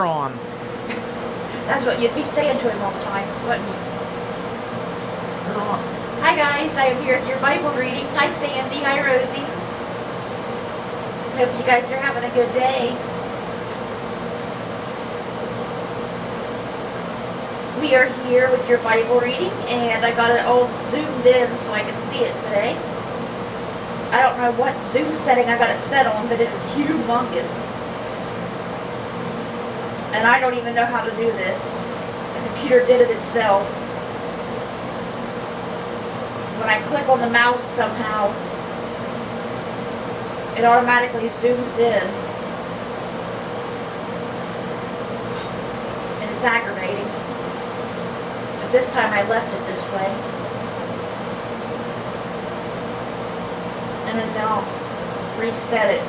on. That's what you'd be saying to him all the time, wouldn't you? Turn on. Hi guys, I am here with your Bible reading. Hi Sandy, hi Rosie. Hope you guys are having a good day. We are here with your Bible reading, and I got it all zoomed in so I can see it today. I don't know what zoom setting I got it set on, but it is humongous. And I don't even know how to do this. The computer did it itself. When I click on the mouse somehow, it automatically zooms in. And it's aggravating. But this time I left it this way. And then I'll reset it.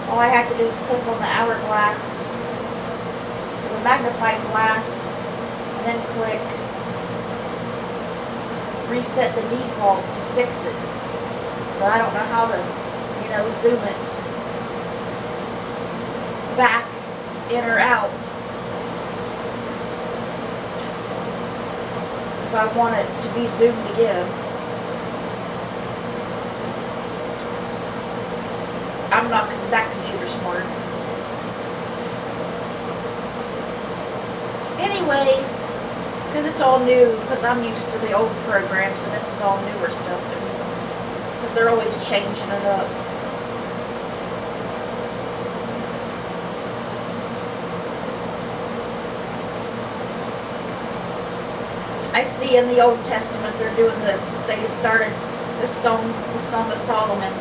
All I have to do is click on the hourglass, the magnifying glass, and then click reset the default to fix it. But I don't know how to, zoom it back, in or out. If I want it to be zoomed again. I'm not that computer smart. Anyways, because it's all new, because I'm used to the old programs and this is all newer stuff to me. Because they're always changing it up. I see in the Old Testament they're doing this. They just started the Song of Solomon.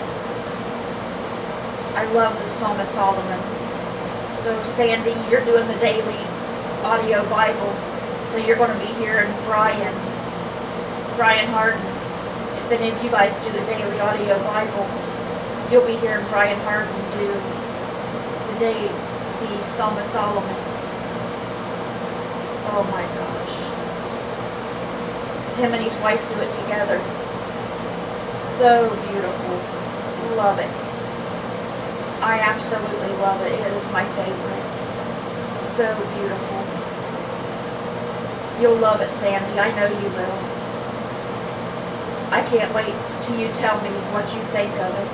I love the Song of Solomon. So Sandy, you're doing the daily audio Bible. So you're going to be hearing Brian Harden. If any of you guys do the daily audio Bible, you'll be hearing Brian Harden do the Song of Solomon. Oh my gosh. Him and his wife do it together. So beautiful. Love it. I absolutely love it. It is my favorite. So beautiful. You'll love it, Sandy. I know you will. I can't wait till you tell me what you think of it.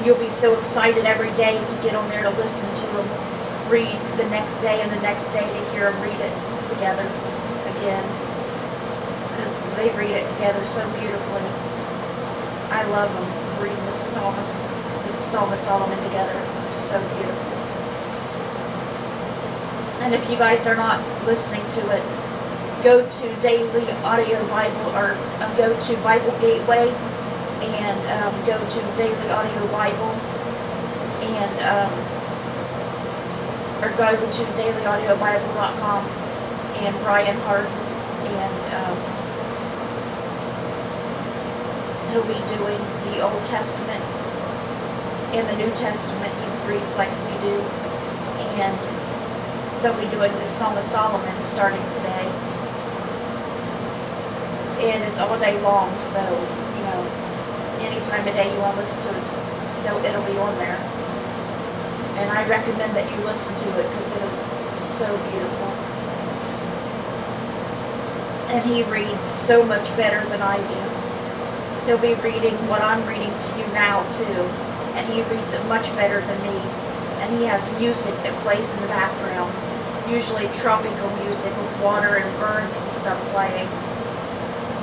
You'll be so excited every day to get on there to listen to them read the next day and the next day to hear them read it together again. Because they read it together so beautifully. I love them reading the Song of Solomon together. It's so beautiful. And if you guys are not listening to it, go to Daily Audio Bible, or go to Bible Gateway, and go to Daily Audio Bible, and or go to dailyaudiobible.com, and Brian Harden, and he'll be doing the Old Testament and the New Testament. He reads like we do, and they'll be doing this Song of Solomon starting today. And it's all day long, so, any time of day you want to listen to it, it'll be on there. And I recommend that you listen to it because it is so beautiful. And he reads so much better than I do. He'll be reading what I'm reading to you now, too. And he reads it much better than me. And he has music that plays in the background. Usually tropical music with water and birds and stuff playing.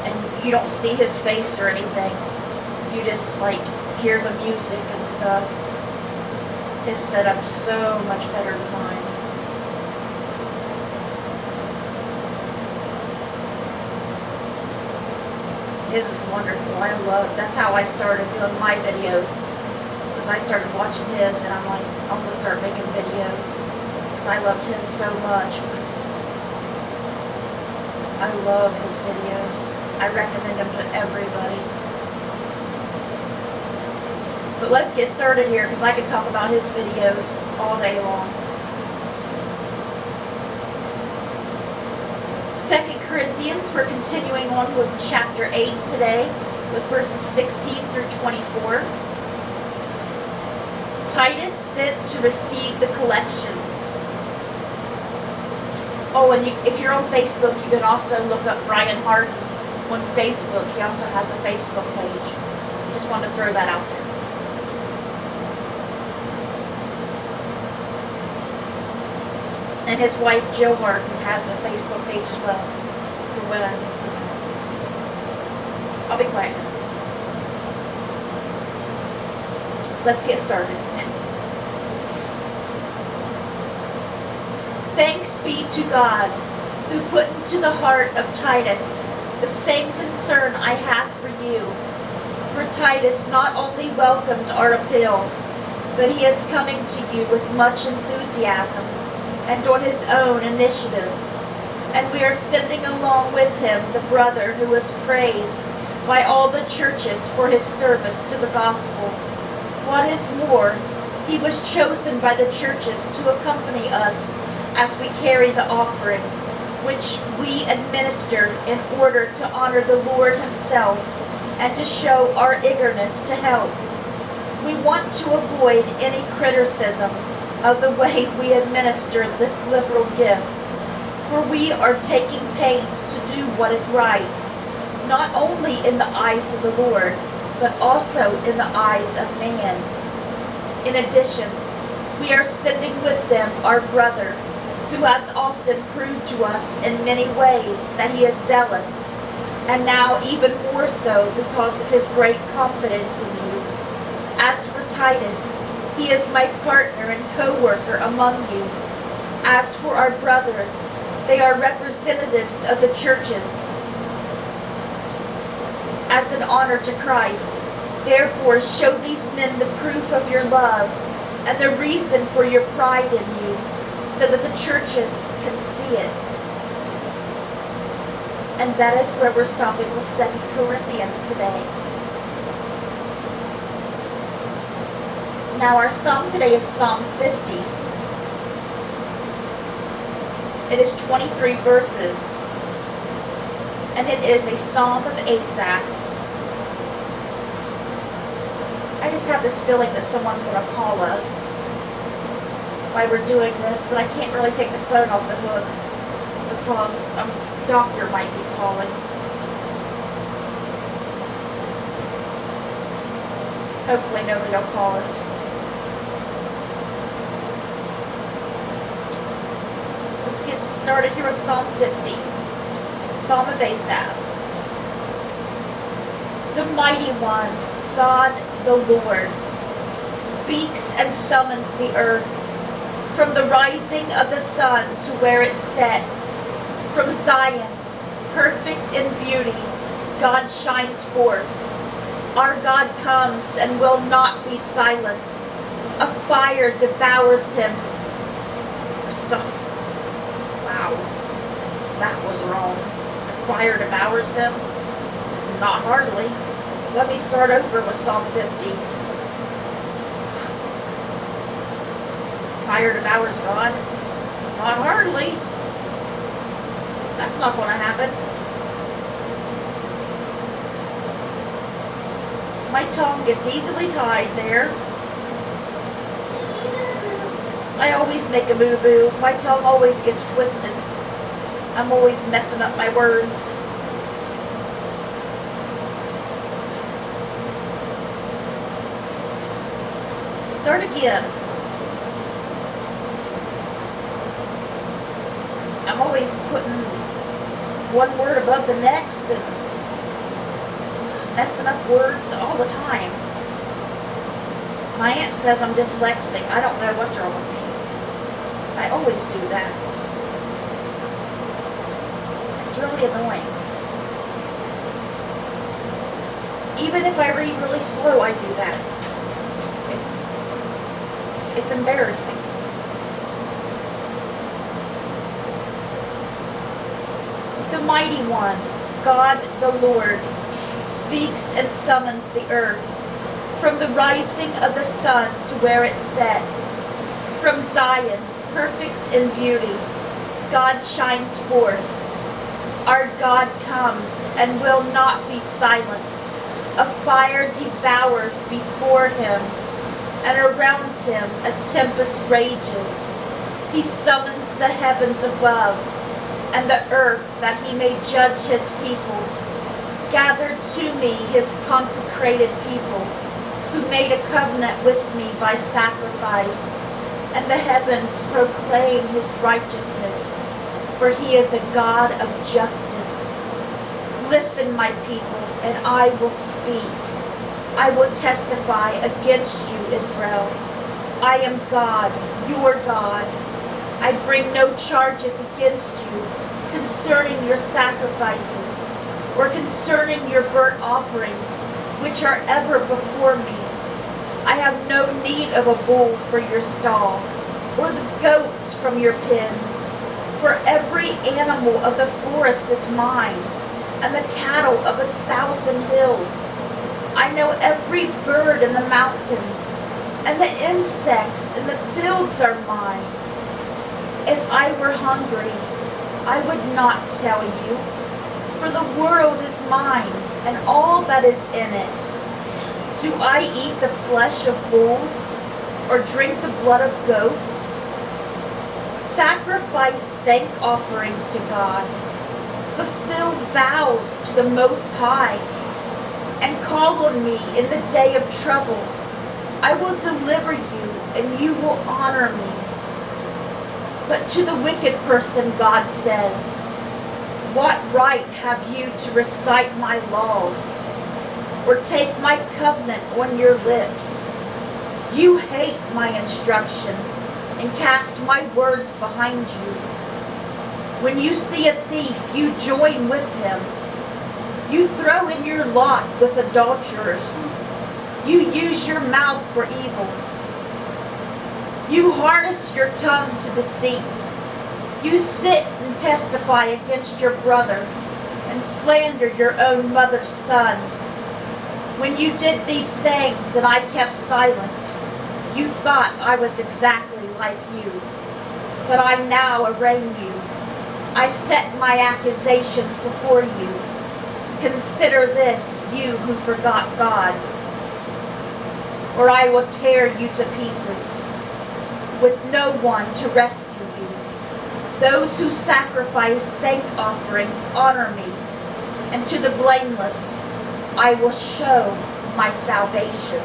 And you don't see his face or anything. You just hear the music and stuff. His setup's so much better than mine. His is wonderful. That's how I started doing my videos. Because I started watching his and I'm like, I'm going to start making videos. Because I loved his so much. I love his videos. I recommend them to everybody. But let's get started here because I could talk about his videos all day long. 2 Corinthians, we're continuing on with chapter 8 today with verses 16 through 24. Titus sent to receive the collection. Oh, and if you're on Facebook, you can also look up Brian Harden on Facebook. He also has a Facebook page. Just wanted to throw that out there. And his wife, Jill Harden, has a Facebook page as well for women. I'll be quiet. Let's get started. Thanks be to God, who put into the heart of Titus the same concern I have for you. For Titus not only welcomed our appeal, but he is coming to you with much enthusiasm and on his own initiative. And we are sending along with him the brother who is praised by all the churches for his service to the gospel. What is more, he was chosen by the churches to accompany us as we carry the offering, which we administer in order to honor the Lord himself and to show our eagerness to help. We want to avoid any criticism of the way we administer this liberal gift, for we are taking pains to do what is right, not only in the eyes of the Lord, but also in the eyes of man. In addition, we are sending with them our brother, who has often proved to us in many ways that he is zealous, and now even more so because of his great confidence in you. As for Titus, he is my partner and co-worker among you. As for our brothers, they are representatives of the churches as an honor to Christ. Therefore, show these men the proof of your love and the reason for your pride in you, so that the churches can see it. And that is where we're stopping with 2 Corinthians today. Now our psalm today is Psalm 50. It is 23 verses. And it is a psalm of Asaph. I just have this feeling that someone's going to call us while we're doing this, but I can't really take the phone off the hook because a doctor might be calling. Hopefully nobody will call us. So let's get started here with Psalm 50, Psalm of Asaph. The Mighty One, God the Lord, speaks and summons the earth. From the rising of the sun to where it sets, from Zion, perfect in beauty, God shines forth. Our God comes and will not be silent. A fire devours him. Wow, that was wrong. A fire devours him? Not hardly. Let me start over with Psalm 50. Fire devours God? Not hardly. That's not going to happen. My tongue gets easily tied there. I always make a boo-boo. My tongue always gets twisted. I'm always messing up my words. Start again. I'm always putting one word above the next and messing up words all the time. My aunt says I'm dyslexic. I don't know what's wrong with me. I always do that. It's really annoying. Even if I read really slow, I do that. It's embarrassing. The Mighty One, God the Lord, speaks and summons the earth. From the rising of the sun to where it sets, from Zion, perfect in beauty, God shines forth. Our God comes and will not be silent. A fire devours before him. and around him a tempest rages. He summons the heavens above and the earth that he may judge his people. Gather to me his consecrated people, who made a covenant with me by sacrifice, and the heavens proclaim his righteousness, for he is a God of justice. Listen, my people, and I will speak. I will testify against you, Israel. I am God, your God. I bring no charges against you concerning your sacrifices or concerning your burnt offerings, which are ever before me. I have no need of a bull for your stall, or the goats from your pens. For every animal of the forest is mine, and the cattle of 1,000 hills. I know every bird in the mountains, and the insects in the fields are mine. If I were hungry, I would not tell you, for the world is mine, and all that is in it. Do I eat the flesh of bulls, or drink the blood of goats? Sacrifice thank offerings to God. Fulfill vows to the Most High, and call on me in the day of trouble. I will deliver you, and you will honor me. But to the wicked person, God says, what right have you to recite my laws, or take my covenant on your lips? You hate my instruction, and cast my words behind you. When you see a thief, you join with him. You throw in your lot with adulterers. You use your mouth for evil. You harness your tongue to deceit. You sit and testify against your brother and slander your own mother's son. When you did these things and I kept silent, you thought I was exactly like you. But I now arraign you. I set my accusations before you. Consider this, you who forgot God, or I will tear you to pieces, with no one to rescue you. Those who sacrifice thank offerings honor me, and to the blameless I will show my salvation.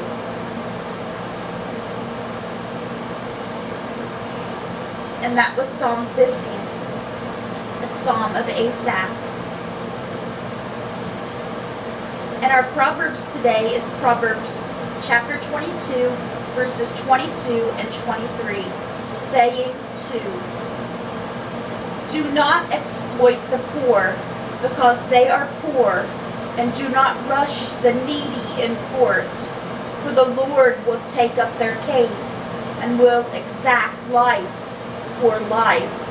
And that was Psalm 50, a psalm of Asaph. And our Proverbs today is Proverbs chapter 22, verses 22 and 23, saying 2. Do not exploit the poor, because they are poor, and do not rush the needy in court, for the Lord will take up their case and will exact life for life.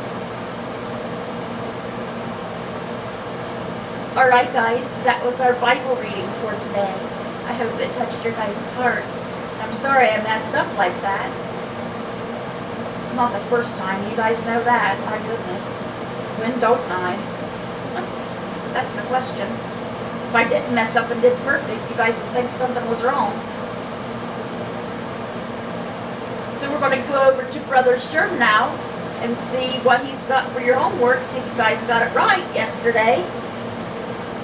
Alright guys, that was our Bible reading for today. I hope it touched your guys' hearts. I'm sorry I messed up like that. It's not the first time, you guys know that. My goodness. When don't I? That's the question. If I didn't mess up and did perfect, you guys would think something was wrong. So we're going to go over to Brother Sturm now and see what he's got for your homework. See if you guys got it right yesterday.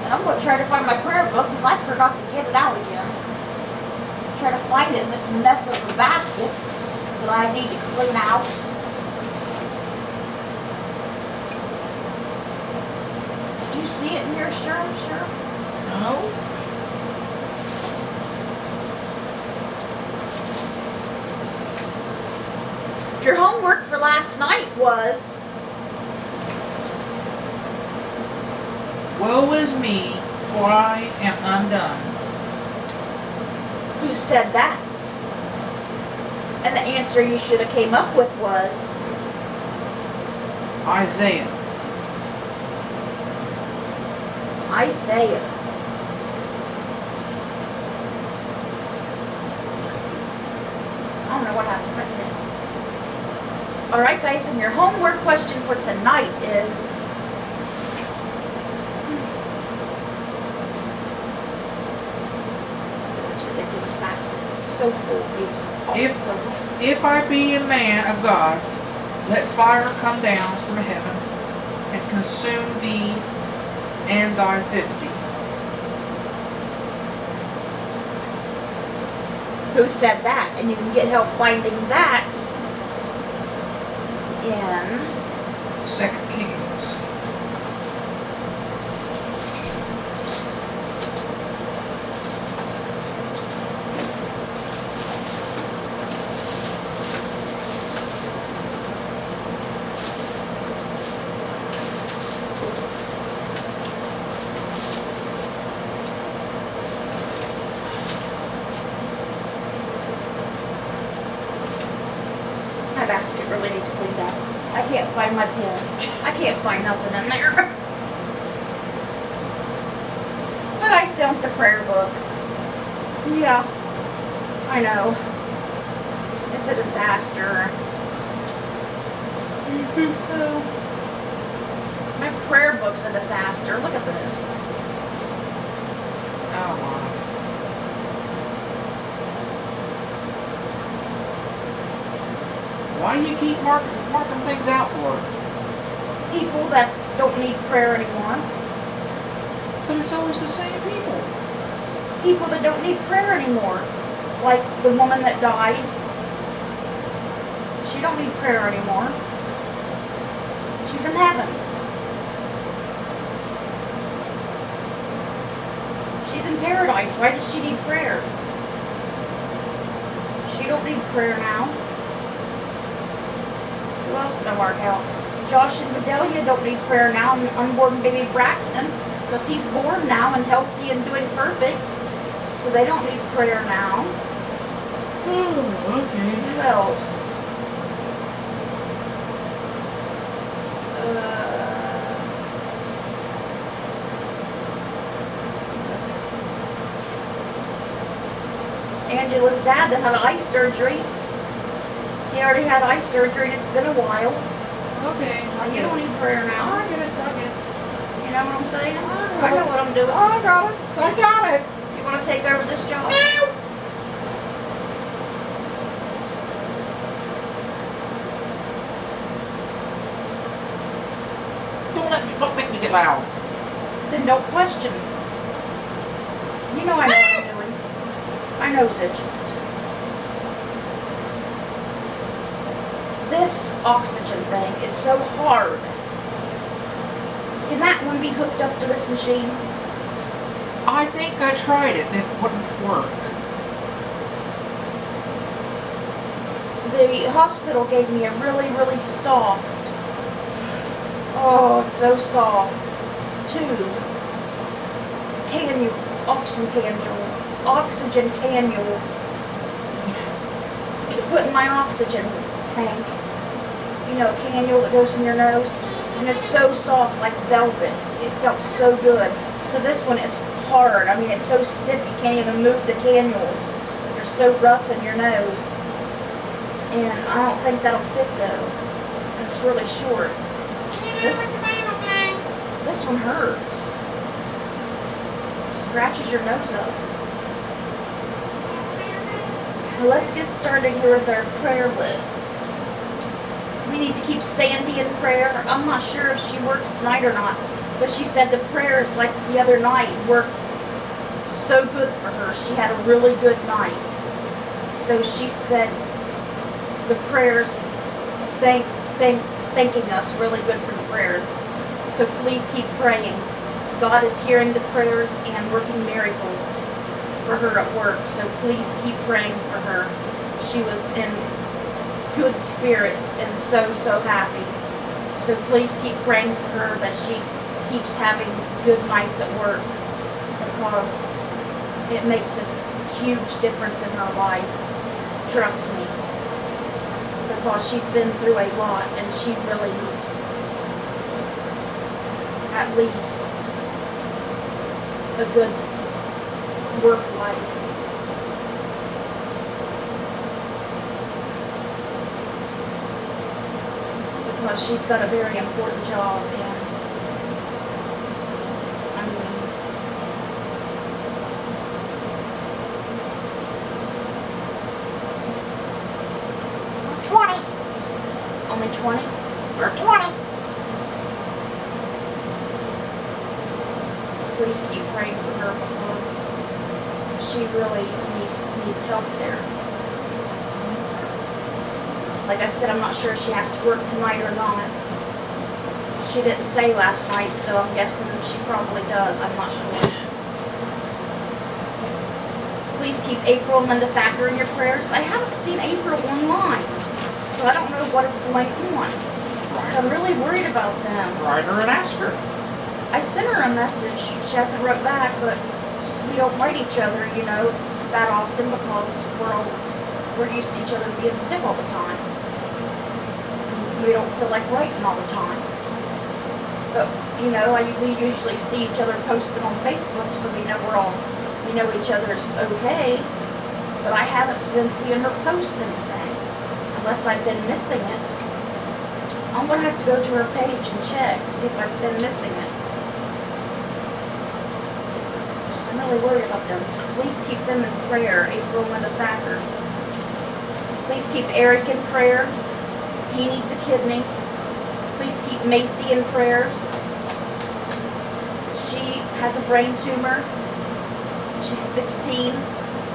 And I'm going to try to find my prayer book because I forgot to get it out again. Try to find it in this mess of a basket that I need to clean out. Did you see it in your shirt? Sure. No? Your homework for last night was, Woe is me, for I am undone. who said that? And the answer you should have came up with was, Isaiah. Isaiah. I don't know what happened right there. Alright guys, and your homework question for tonight is, this ridiculous basket. It's so full of these. If I be a man of God, let fire come down from heaven and consume thee and thy 50. Who said that? And you can get help finding that in 2 Kings. my basket really needs cleaned up. I can't find my pen. I can't find nothing in there. But I filmed the prayer book. Yeah, I know. It's a disaster. So, my prayer book's a disaster. Look at this. Oh my. Why do you keep marking things out for her? People that don't need prayer anymore. But it's always the same people. People that don't need prayer anymore. Like the woman that died. She don't need prayer anymore. She's in heaven. She's in paradise. Why does she need prayer? She don't need prayer now. Who else did I mark out? Josh and Vidalia don't need prayer now, and unborn baby Braxton, because he's born now and healthy and doing perfect. So they don't need prayer now. Oh, okay. Who else? Angela's dad that had eye surgery. He already had eye surgery and it's been a while. Okay. So you don't need prayer now. I get it. You know what I'm saying? I I know what I'm doing. I got it. I got it. You want to take over this job? Don't make me get loud. Then don't question. You know I know what I'm doing. My nose itches. This oxygen thing is so hard. Can that one be hooked up to this machine? I think I tried it and it wouldn't work. The hospital gave me a really, really soft, oh, it's so soft, tube, oxygen cannula, to put in my oxygen tank. You know, cannula that goes in your nose. And it's so soft, like velvet. It felt so good. Because this one is hard. I mean, it's so stiff you can't even move the cannulas. They're so rough in your nose. And I don't think that'll fit though. And it's really short. This one hurts. It scratches your nose up. Well, let's get started here with our prayer list. We need to keep Sandy in prayer. I'm not sure if she works tonight or not, but she said the prayers like the other night worked so good for her. She had a really good night. So she said the prayers thanking us really good for the prayers. So please keep praying. God is hearing the prayers and working miracles for her at work. So please keep praying for her. She was in good spirits and so happy. So please keep praying for her that she keeps having good nights at work, because it makes a huge difference in her life. Trust me. Because she's been through a lot and she really needs at least a good work life. Because she's got a very important job, and I mean, only 20? We're 20. Please keep praying for her because she really needs help there. Like I said, I'm not sure if she has to work tonight or not. She didn't say last night, so I'm guessing she probably does. I'm not sure. Please keep April and Linda Thacker in your prayers. I haven't seen April online, so I don't know what is going on. So I'm really worried about them. Write her and ask her. I sent her a message. She hasn't wrote back, but we don't write each other, you know, that often because we're used to each other being sick all the time. We don't feel like writing all the time. But, you know, we usually see each other posted on Facebook, so we know we know each other's okay. But I haven't been seeing her post anything, unless I've been missing it. I'm going to have to go to her page and check, see if I've been missing it. So I'm really worried about them, so please keep them in prayer, April and Linda Thacker. Please keep Eric in prayer. He needs a kidney. Please keep Macy in prayers. She has a brain tumor. She's 16.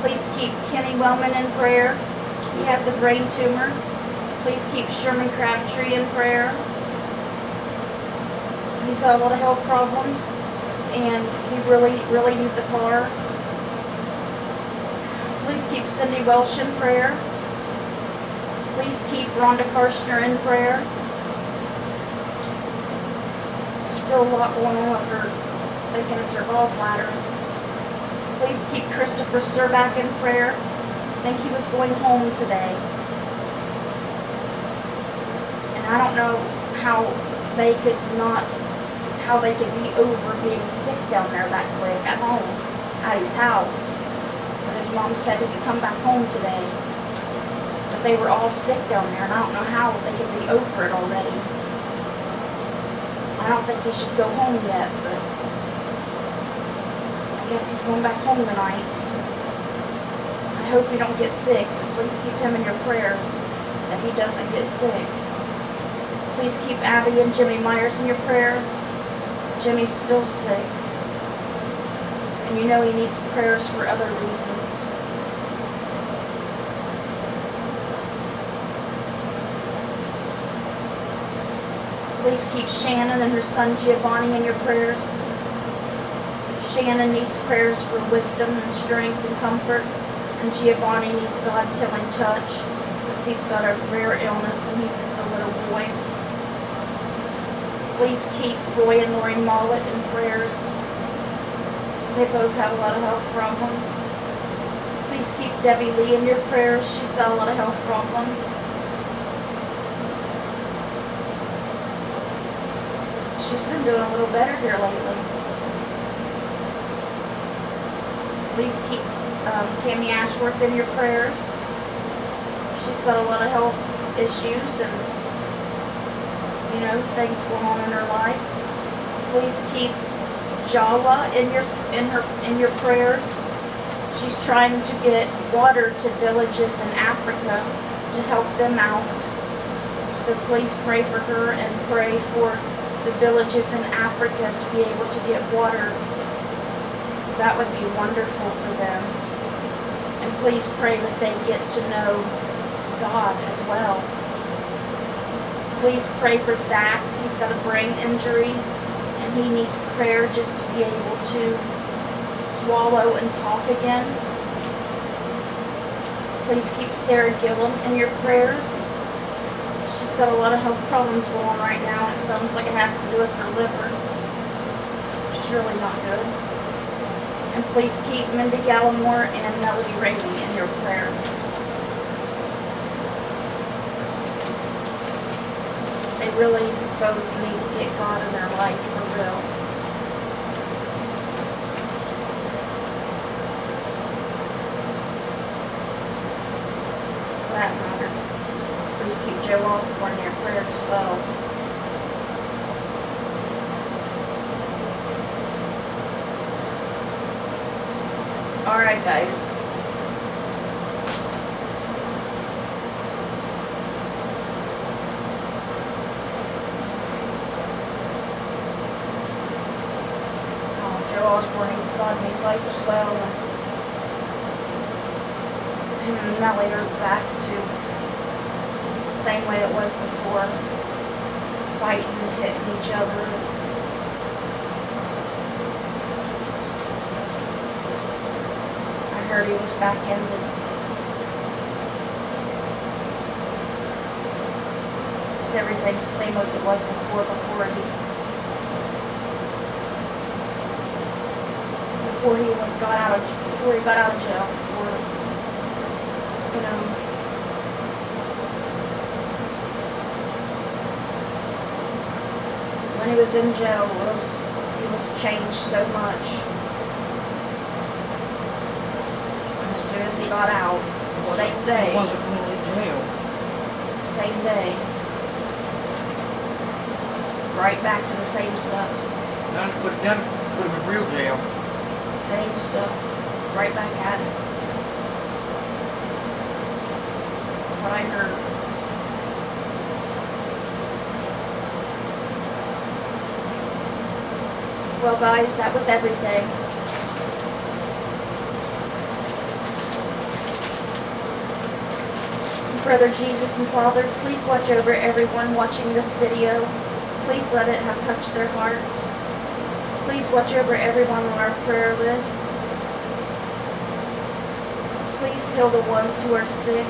Please keep Kenny Wellman in prayer. He has a brain tumor. Please keep Sherman Crabtree in prayer. He's got a lot of health problems and he really needs a car. Please keep Cindy Welsh in prayer. Please keep Rhonda Karshner in prayer. Still a lot going on with her, thinking it's her gallbladder. Please keep Christopher Serback in prayer. I think he was going home today. And I don't know how they could be over being sick down there that quick at home, at his house. But his mom said he could come back home today. But they were all sick down there, and I don't know how they could be over it already. I don't think he should go home yet, but I guess he's going back home tonight. So I hope he don't get sick, so please keep him in your prayers that he doesn't get sick. Please keep Abby and Jimmy Myers in your prayers. Jimmy's still sick. And you know he needs prayers for other reasons. Please keep Shannon and her son Giovanni in your prayers. Shannon needs prayers for wisdom and strength and comfort, and Giovanni needs God's healing touch because he's got a rare illness and he's just a little boy. Please keep Roy and Lori Mollett in prayers. They both have a lot of health problems. Please keep Debbie Lee in your prayers. She's got a lot of health problems. She's been doing a little better here lately. Please keep Tammy Ashworth in your prayers. She's got a lot of health issues and, you know, things going on in her life. Please keep Jawa in your prayers. She's trying to get water to villages in Africa to help them out. So please pray for her and pray for the villages in Africa to be able to get water. That would be wonderful for them. And please pray that they get to know God as well. Please pray for Zach. He's got a brain injury and he needs prayer just to be able to swallow and talk again. Please keep Sarah Gillum in your prayers. She's got a lot of health problems going on right now, and it sounds like it has to do with her liver, which is really not good. And please keep Mindy Gallimore and Melody Ramey in your prayers. They really both need to get God in their life for real. For that matter. Please keep Joe Osborne in your prayers as well. Alright guys. God in his life as well. And him and Melly are back to the same way it was before, fighting and hitting each other. I heard he was back into everything's the same as it was before he got out of jail, you know. When he was in jail, he was changed so much. And as soon as he got out, same day. It wasn't really jail. Same day. Right back to the same stuff. Done put him in real jail. Same stuff. Right back at it. That's what I heard. Well, guys, that was everything. Brother Jesus and Father, please watch over everyone watching this video. Please let it have touched their hearts. Please watch over everyone on our prayer list. Please heal the ones who are sick.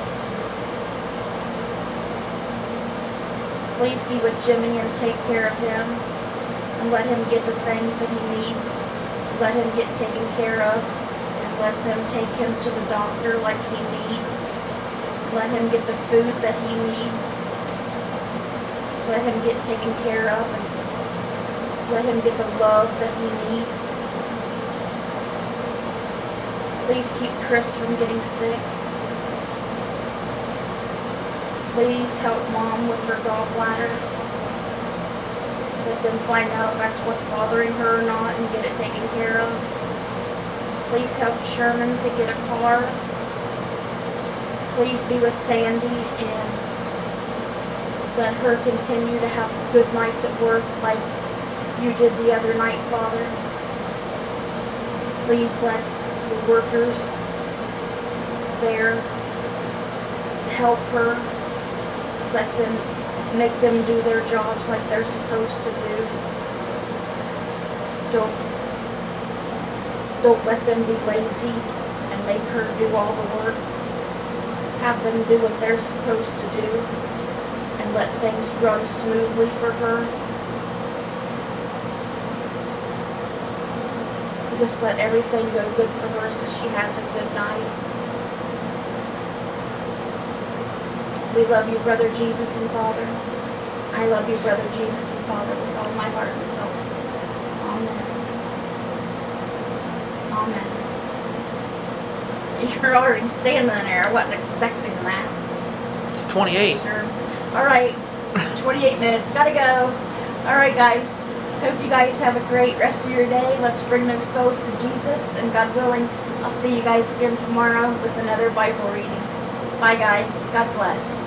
Please be with Jimmy and take care of him. And let him get the things that he needs. Let him get taken care of. And let them take him to the doctor like he needs. Let him get the food that he needs. Let him get taken care of, and let him get the love that he needs. Please keep Chris from getting sick. Please help Mom with her gallbladder. Let them find out if that's what's bothering her or not and get it taken care of. Please help Sherman to get a car. Please be with Sandy and let her continue to have good nights at work like you did the other night, Father. Please let the workers there help her. Let them make them do their jobs like they're supposed to do. Don't let them be lazy and make her do all the work. Have them do what they're supposed to do. And let things run smoothly for her. Just let everything go good for her so she has a good night. We love you, Brother Jesus and Father. I love you, Brother Jesus and Father, with all my heart and soul. Amen. Amen. You're already standing there. I wasn't expecting that. It's 28. Sure. Alright, 28 minutes, gotta go. Alright guys, hope you guys have a great rest of your day. Let's bring those souls to Jesus, and God willing, I'll see you guys again tomorrow with another Bible reading. Bye guys, God bless.